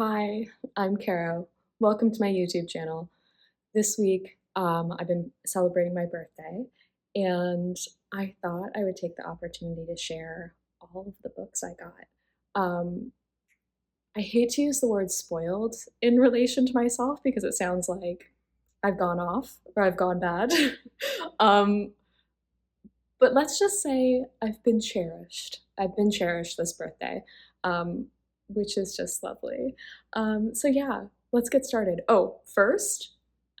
Hi, I'm Caro. Welcome to my YouTube channel. This week, I've been celebrating my birthday, and I thought I would take the opportunity to share all of the books I got. Um, I hate to use the word spoiled in relation to myself because it sounds like I've gone off or I've gone bad. um, but let's just say I've been cherished. I've been cherished this birthday, um, which is just lovely. So yeah, let's get started. Oh, first,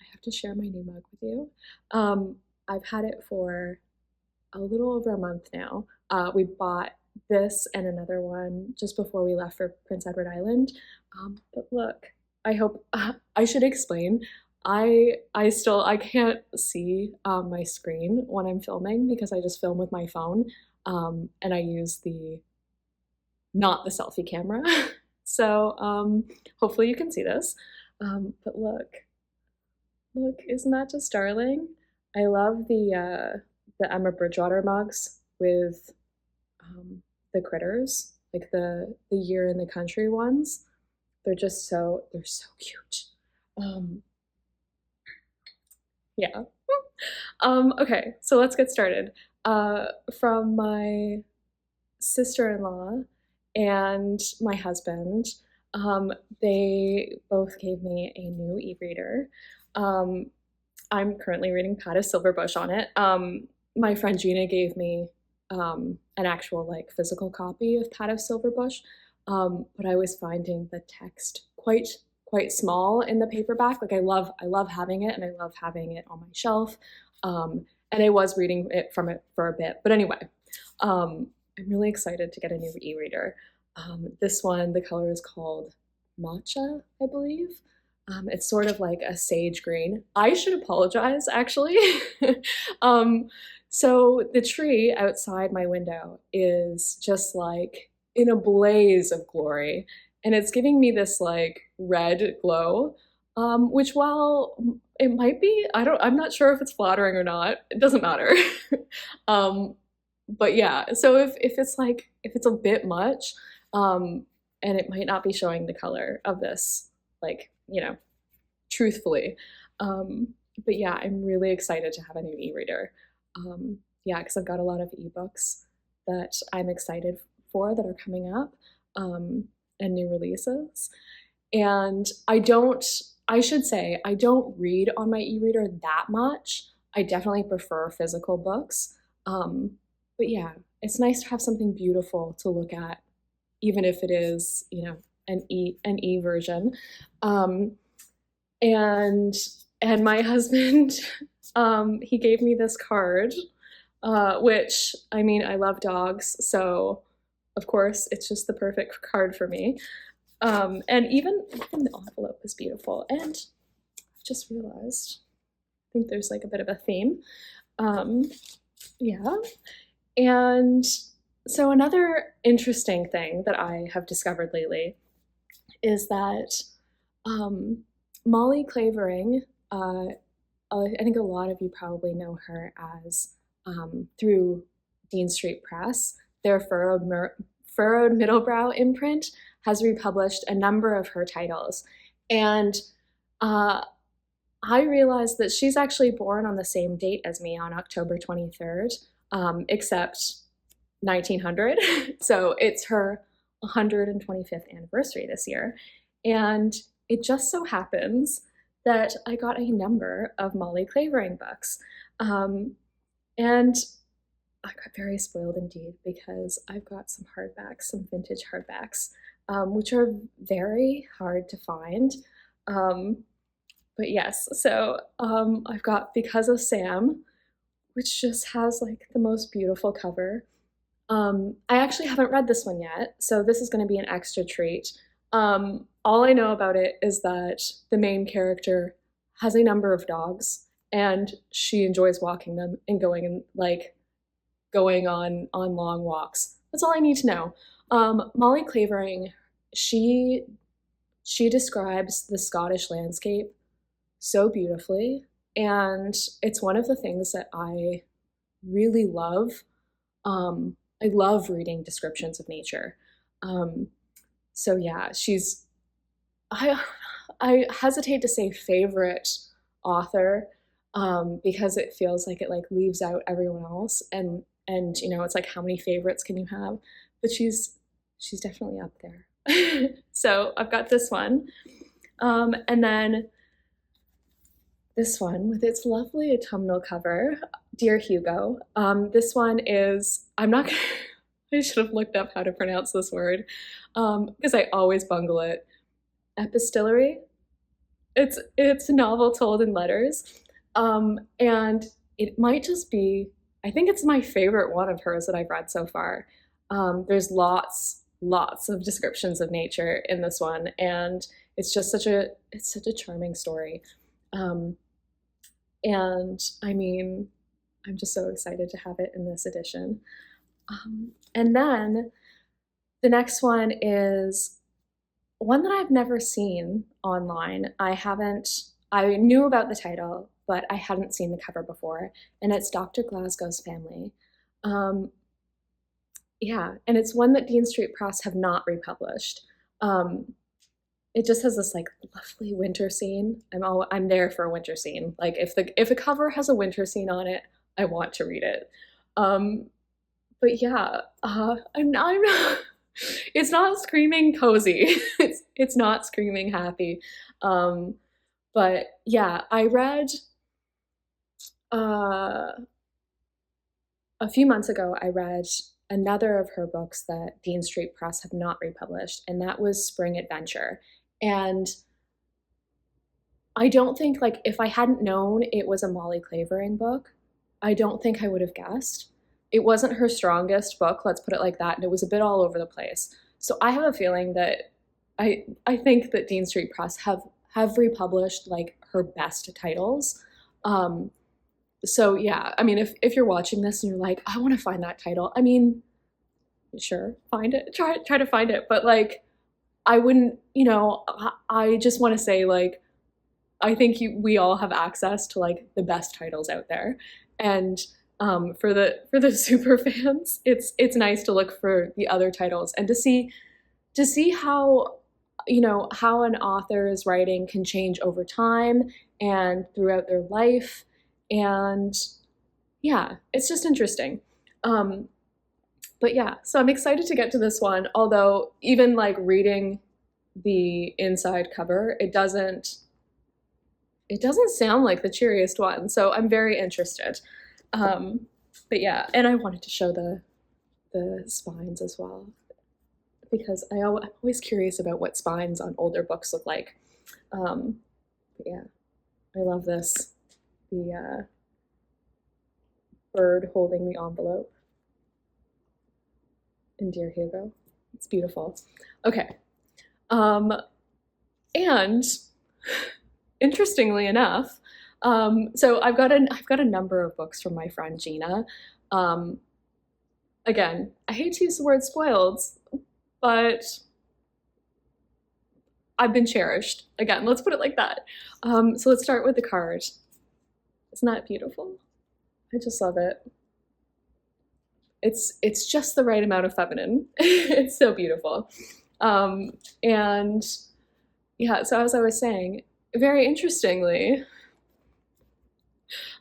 I have to share my new mug with you. I've had it for a little over a month now. We bought this and another one just before we left for Prince Edward Island. But look, I hope I should explain. I can't see my screen when I'm filming because I just film with my phone, and I use the not the selfie camera. So hopefully you can see this. But look, isn't that just darling? I love the Emma Bridgewater mugs with the critters, like the year in the country ones. They're so cute. Um, yeah. Okay, so let's get started. From my sister-in-law and my husband, um, they both gave me a new e-reader. Um, I'm currently reading Pat of Silverbush on it. My friend Gina gave me an actual like physical copy of Pat of Silverbush, but I was finding the text quite small in the paperback. Like I love having it, and I love having it on my shelf. And I was reading it from it for a bit, but anyway, I'm really excited to get a new e-reader. This one, the color is called Matcha, I believe. It's sort of like a sage green. I should apologize, actually. um, so the tree outside my window is just like in a blaze of glory, and it's giving me this like red glow, which while it might be, I'm not sure if it's flattering or not. It doesn't matter. um, but yeah, so if it's a bit much, and it might not be showing the color of this, like, truthfully. Um, but yeah, I'm really excited to have a new e-reader. Yeah, because I've got a lot of ebooks that I'm excited for that are coming up, and new releases. And I should say, I don't read on my e-reader that much. I definitely prefer physical books. Um, but yeah, it's nice to have something beautiful to look at, even if it is, an e version. Um, and and my husband, he gave me this card, which I mean, I love dogs, so of course it's just the perfect card for me. And even the envelope is beautiful. And I just realized, I think there's like a bit of a theme. Um, yeah. And so another interesting thing that I have discovered lately is that um, Molly Clavering, I think a lot of you probably know her as through Dean Street Press. Their Furrowed Middlebrow imprint has republished a number of her titles. And uh, I realized that she's actually born on the same date as me, on October 23rd, except 1900. So it's her 125th anniversary this year. And it just so happens that I got a number of Molly Clavering books. And I got very spoiled indeed because I've got some hardbacks, some vintage hardbacks, which are very hard to find. But yes, so I've got Because of Sam, which just has like the most beautiful cover. I actually haven't read this one yet, so this is going to be an extra treat. All I know about it is that the main character has a number of dogs, and she enjoys walking them and going on long walks. That's all I need to know. Molly Clavering, she she describes the Scottish landscape so beautifully, and it's one of the things that I really love. I love reading descriptions of nature. Um, so yeah, I hesitate to say favorite author, because it feels like it like leaves out everyone else, and you know, it's like how many favorites can you have? But she's definitely up there. So I've got this one, and then this one with its lovely autumnal cover, Dear Hugo. This one is, I'm not gonna, I should have looked up how to pronounce this word, because I always bungle it. Epistolary. It's a novel told in letters, and it might just be, I think it's my favorite one of hers that I've read so far. There's lots of descriptions of nature in this one, and it's just such a charming story. And I mean, I'm just so excited to have it in this edition. And then the next one is one that I've never seen online. I knew about the title, but I hadn't seen the cover before, and it's Dr. Glasgow's Family. Yeah, and it's one that Dean Street Press have not republished. It just has this like lovely winter scene. I'm there for a winter scene. Like if a cover has a winter scene on it, I want to read it. But yeah, I'm not. It's not screaming cozy. It's not screaming happy. But yeah, I read a few months ago. I read another of her books that Dean Street Press have not republished, and that was Spring Adventure. And I don't think, like, if I hadn't known it was a Molly Clavering book, I don't think I would have guessed. It wasn't her strongest book, let's put it like that, and it was a bit all over the place. So I have a feeling that I think that Dean Street Press have republished like her best titles. So yeah, I mean, if you're watching this and you're like, I want to find that title, I mean, sure, find it, try to find it, but like, I wouldn't, you know, I just want to say, like, I think we all have access to like the best titles out there, and for the super fans, it's nice to look for the other titles and to see how, you know, how an author's writing can change over time and throughout their life, and yeah, it's just interesting. But yeah, so I'm excited to get to this one, although even like reading the inside cover, it doesn't sound like the cheeriest one, so I'm very interested. But yeah, and I wanted to show the spines as well, because I'm always curious about what spines on older books look like. But yeah, I love this, the bird holding the envelope in Dear Hugo. It's beautiful. Okay. And interestingly enough, so I've got a number of books from my friend Gina. Again, I hate to use the word spoiled, but I've been cherished. Again, let's put it like that. So let's start with the card. Isn't that beautiful? I just love it. It's just the right amount of feminine. It's so beautiful. And yeah, so as I was saying, very interestingly,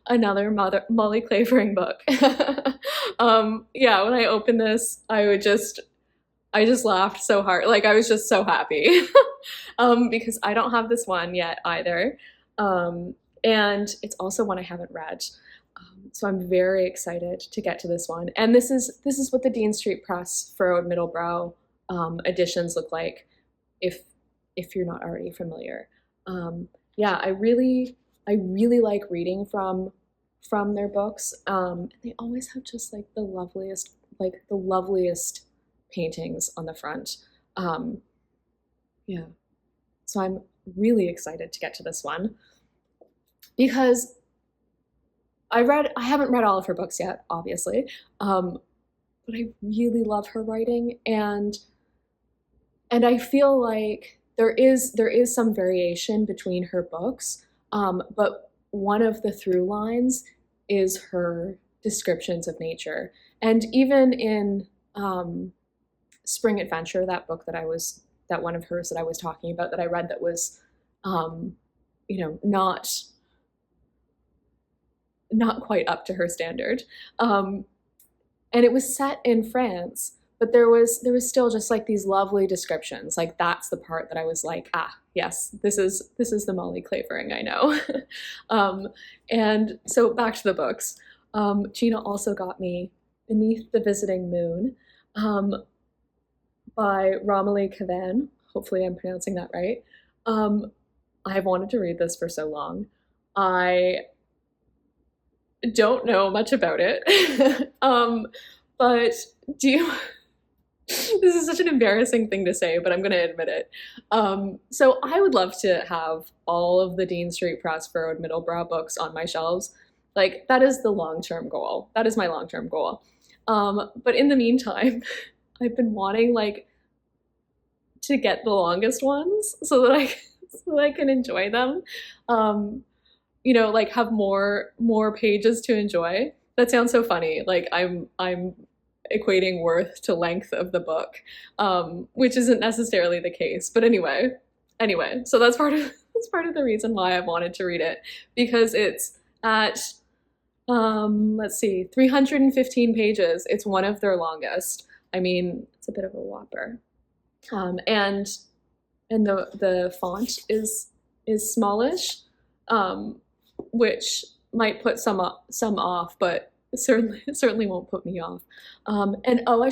another Molly Clavering book. Yeah, when I opened this, I just laughed so hard. Like, I was just so happy. Because I don't have this one yet either. And it's also one I haven't read. So I'm very excited to get to this one. And this is what the Dean Street Press Furrowed Middlebrow editions look like, if you're not already familiar. Yeah, I really like reading from their books. And they always have just like the loveliest paintings on the front. Yeah, so I'm really excited to get to this one, because I haven't read all of her books yet, obviously, but I really love her writing, and I feel like there is some variation between her books, but one of the through lines is her descriptions of nature. And even in Spring Adventure, that book that I was that one of hers that I was talking about that I read that was, you know, not quite up to her standard. And it was set in France, but there was still just like these lovely descriptions. Like that's the part that I was like, ah, yes, this is the Molly Clavering I know. And so back to the books. Gina also got me Beneath the Visiting Moon by Romilly Cavan. Hopefully I'm pronouncing that right. I've wanted to read this for so long. I don't know much about it. But do you, this is such an embarrassing thing to say, but I'm going to admit it. So I would love to have all of the Dean Street Press Furrowed Middlebrow books on my shelves. Like that is the long-term goal. That is my long-term goal. But in the meantime, I've been wanting like to get the longest ones so that I can enjoy them. You know, like have more pages to enjoy. That sounds so funny. Like I'm equating worth to length of the book, which isn't necessarily the case. But anyway, so that's part of the reason why I wanted to read it, because it's at let's see, 315 pages. It's one of their longest. I mean, it's a bit of a whopper. And the font is smallish, which might put some off, but certainly won't put me off. And oh, I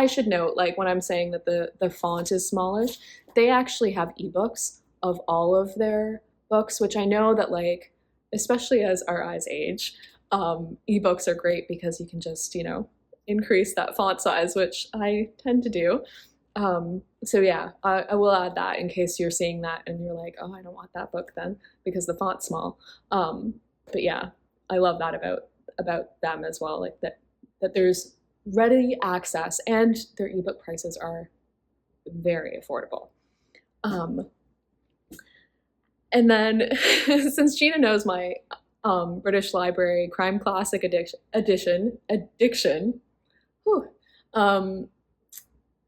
should note, like when I'm saying that the font is smallish, they actually have ebooks of all of their books, which I know that, like, especially as our eyes age, ebooks are great because you can just, you know, increase that font size, which I tend to do. So yeah, I will add that in case you're seeing that and you're like, oh, I don't want that book then because the font's small. But yeah, I love that about them as well, like that there's ready access and their ebook prices are very affordable. And then since Gina knows my British Library Crime Classic addiction, whew,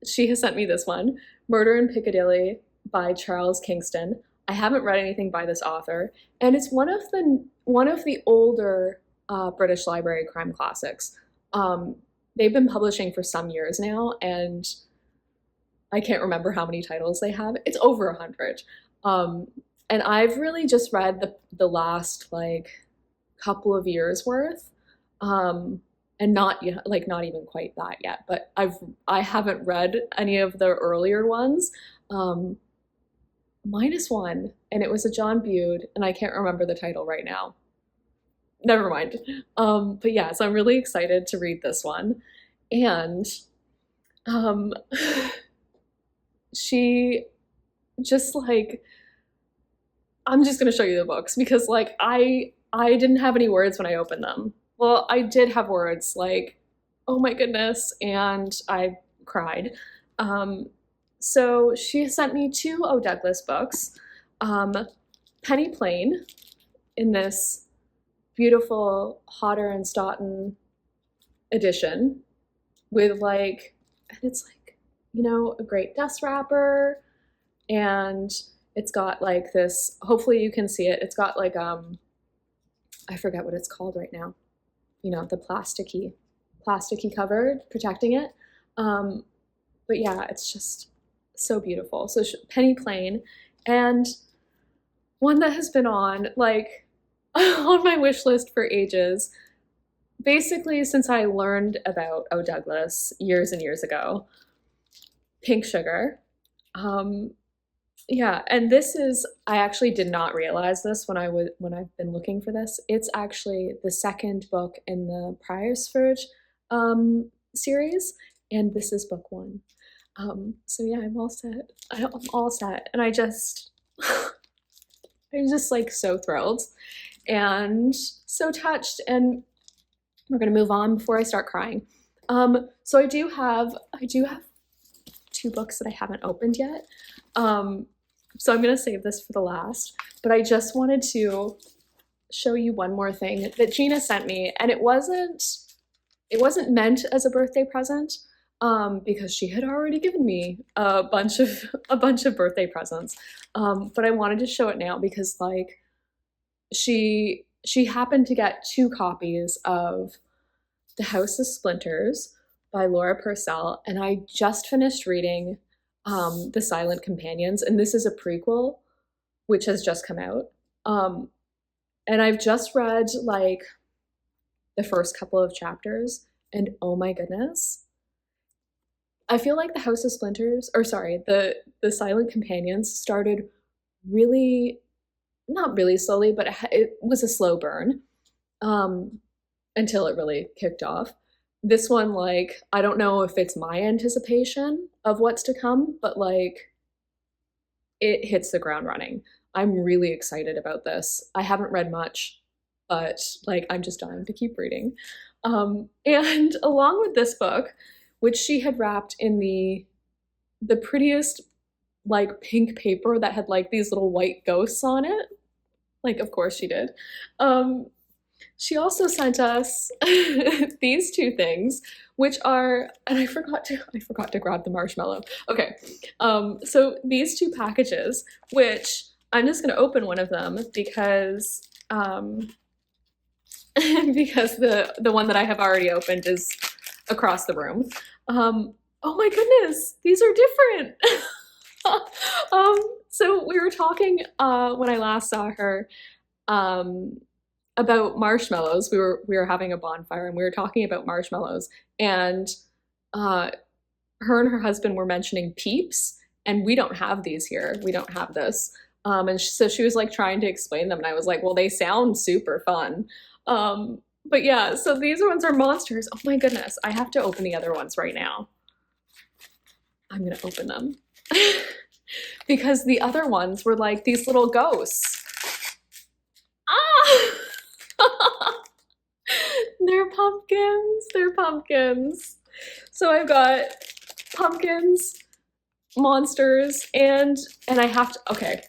she has sent me this one, Murder in Piccadilly by Charles Kingston. I haven't read anything by this author, and it's one of the older British Library crime classics. They've been publishing for some years now, and I can't remember how many titles they have. It's over 100. And I've really just read the last like couple of years worth. And not even quite that yet, but I haven't read any of the earlier ones, minus one, and it was a John Bude, and I can't remember the title right now. Never mind. But yeah, so I'm really excited to read this one, and she just like, I'm just gonna show you the books because like I didn't have any words when I opened them. Well, I did have words like, oh my goodness, and I cried. So she sent me 2 O. Douglas books, Penny Plain in this beautiful Hodder and Stoughton edition with like, and it's like, you know, a great dust wrapper, and it's got like this, hopefully you can see it, it's got like, I forget what it's called right now. You know, the plasticky cover protecting it. But yeah, it's just so beautiful. So Penny Plain, and one that has been on like on my wish list for ages, basically since I learned about O. Douglas years and years ago, Pink Sugar. Yeah, and this is, I actually did not realize this when I've been looking for this. It's actually the second book in the Priorsford series, and this is book 1. So yeah, I'm all set. I'm all set, and I'm just like so thrilled and so touched. And we're gonna move on before I start crying. So I do have 2 books that I haven't opened yet. So I'm gonna save this for the last, but I just wanted to show you one more thing that Gina sent me, and it wasn't meant as a birthday present, because she had already given me a bunch of birthday presents. But I wanted to show it now because like she happened to get 2 copies of The House of Splinters by Laura Purcell, and I just finished reading The Silent Companions, and this is a prequel which has just come out. And I've just read like the first couple of chapters, and oh my goodness. I feel like The House of Splinters, or sorry, the Silent Companions started really, not really slowly, but it was a slow burn until it really kicked off. This one, like, I don't know if it's my anticipation of what's to come, but like, it hits the ground running. I'm really excited about this. I haven't read much, but like, I'm just dying to keep reading. And along with this book, which she had wrapped in the prettiest like pink paper that had like these little white ghosts on it. Like, of course she did. She also sent us these 2 things, which are, and I forgot to grab the marshmallow. Okay, so these 2 packages, which I'm just gonna open one of them because because the one that I have already opened is across the room. Oh my goodness, these are different. So we were talking when I last saw her about marshmallows. We were having a bonfire and we were talking about marshmallows, and her and her husband were mentioning Peeps, and we don't have these here. We don't have this. And so she was like trying to explain them, and I was like, well, they sound super fun. But yeah, so these ones are monsters. Oh my goodness, I have to open the other ones right now. I'm gonna open them. Because the other ones were like these little ghosts. Ah! They're pumpkins. So I've got pumpkins, monsters, and I have to, okay.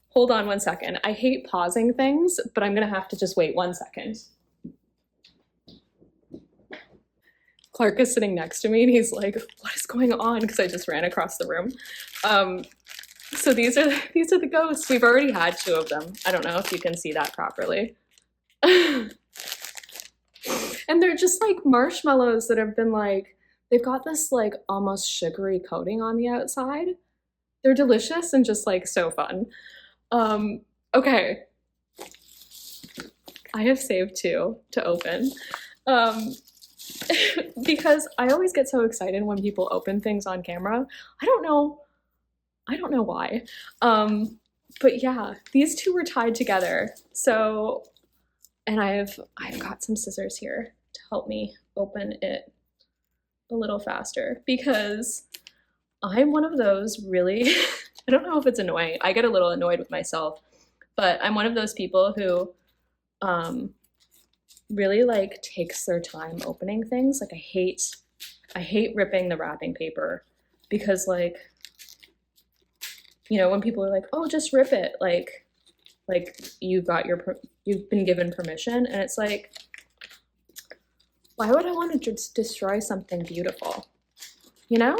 Hold on one second. I hate pausing things, but I'm gonna have to just wait 1 second. Clark is sitting next to me and he's like, what is going on? Because I just ran across the room. So these are the ghosts. We've already had 2 of them. I don't know if you can see that properly. And they're just like marshmallows that have been like, they've got this like almost sugary coating on the outside. They're delicious and just like so fun. Okay. I have saved 2 to open. Because I always get so excited when people open things on camera. I don't know why. But yeah, these 2 were tied together. So, and I've got some scissors here to help me open it a little faster because I'm one of those really, I don't know if it's annoying. I get a little annoyed with myself, but I'm one of those people who really like takes their time opening things. Like I hate ripping the wrapping paper because like, you know, when people are like, oh, just rip it, like you've been given permission, and it's like, why would I want to just destroy something beautiful, you know?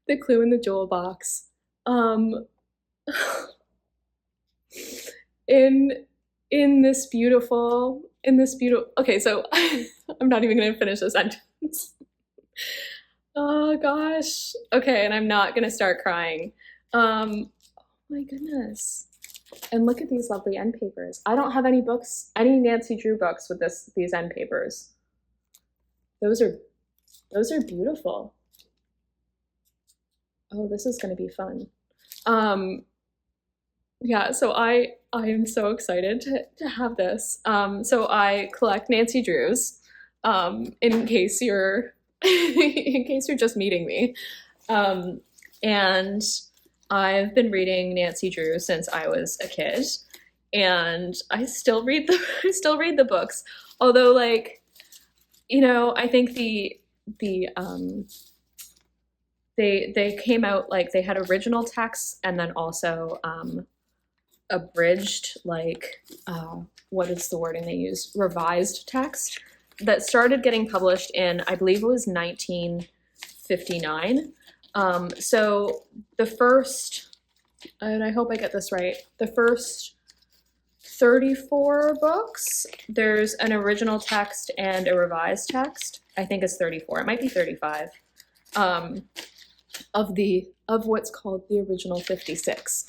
The clue in the jewel box. In this beautiful, okay, so I'm not even gonna finish the sentence. Oh gosh. Okay, and I'm not gonna start crying. Oh my goodness. And look at these lovely end papers. I don't have any books, any Nancy Drew books with these end papers. Those are beautiful. Oh, this is gonna be fun. Yeah, so I am so excited to have this. So I collect Nancy Drews, in case you're just meeting me. And I've been reading Nancy Drew since I was a kid, and I still read the books. Although, like, you know, I think they came out, like, they had original texts and then also abridged, like, what is the wording they use? Revised text that started getting published in, I believe it was 1959. So the first, and I hope I get this right, the first 34 books, there's an original text and a revised text. I think it's 34. It might be 35. Of what's called the original 56.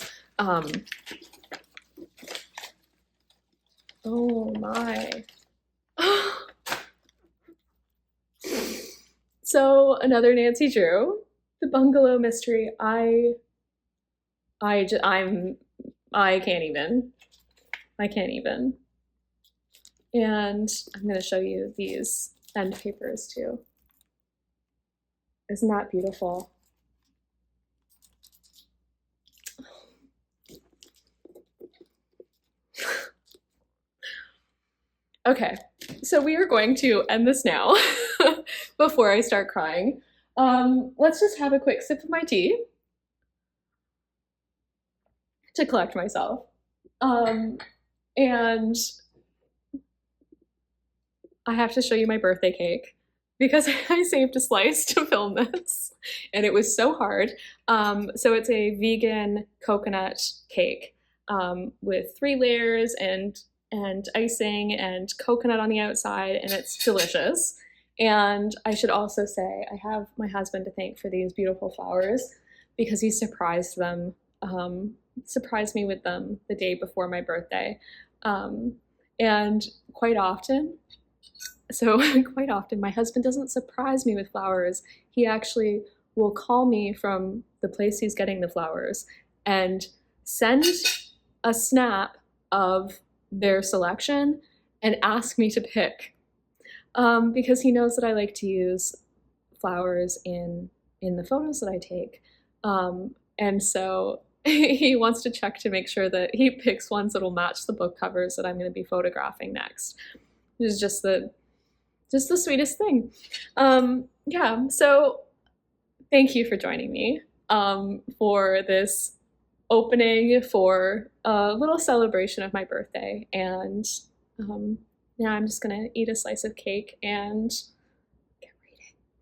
Oh my. So another Nancy Drew, The Bungalow Mystery. I can't even. I can't even. And I'm going to show you these end papers too. Isn't that beautiful? Okay, so we are going to end this now before I start crying. Let's just have a quick sip of my tea to collect myself. And I have to show you my birthday cake because I saved a slice to film this and it was so hard. So it's a vegan coconut cake with 3 layers and icing and coconut on the outside, and it's delicious. And I should also say I have my husband to thank for these beautiful flowers because he surprised me with them the day before my birthday. And quite often my husband doesn't surprise me with flowers. He actually will call me from the place he's getting the flowers and send a snap of their selection and ask me to pick, because he knows that I like to use flowers in the photos that I take, and so he wants to check to make sure that he picks ones that will match the book covers that I'm going to be photographing next. It is just the sweetest thing. Yeah, so thank you for joining me for this opening, for a little celebration of my birthday, and now I'm just gonna eat a slice of cake and get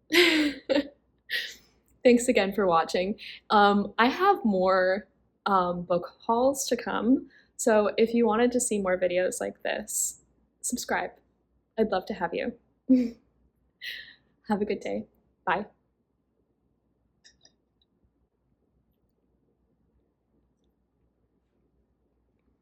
reading. Thanks again for watching. I have more book hauls to come, so if you wanted to see more videos like this, subscribe. I'd love to have you. Have a good day. Bye.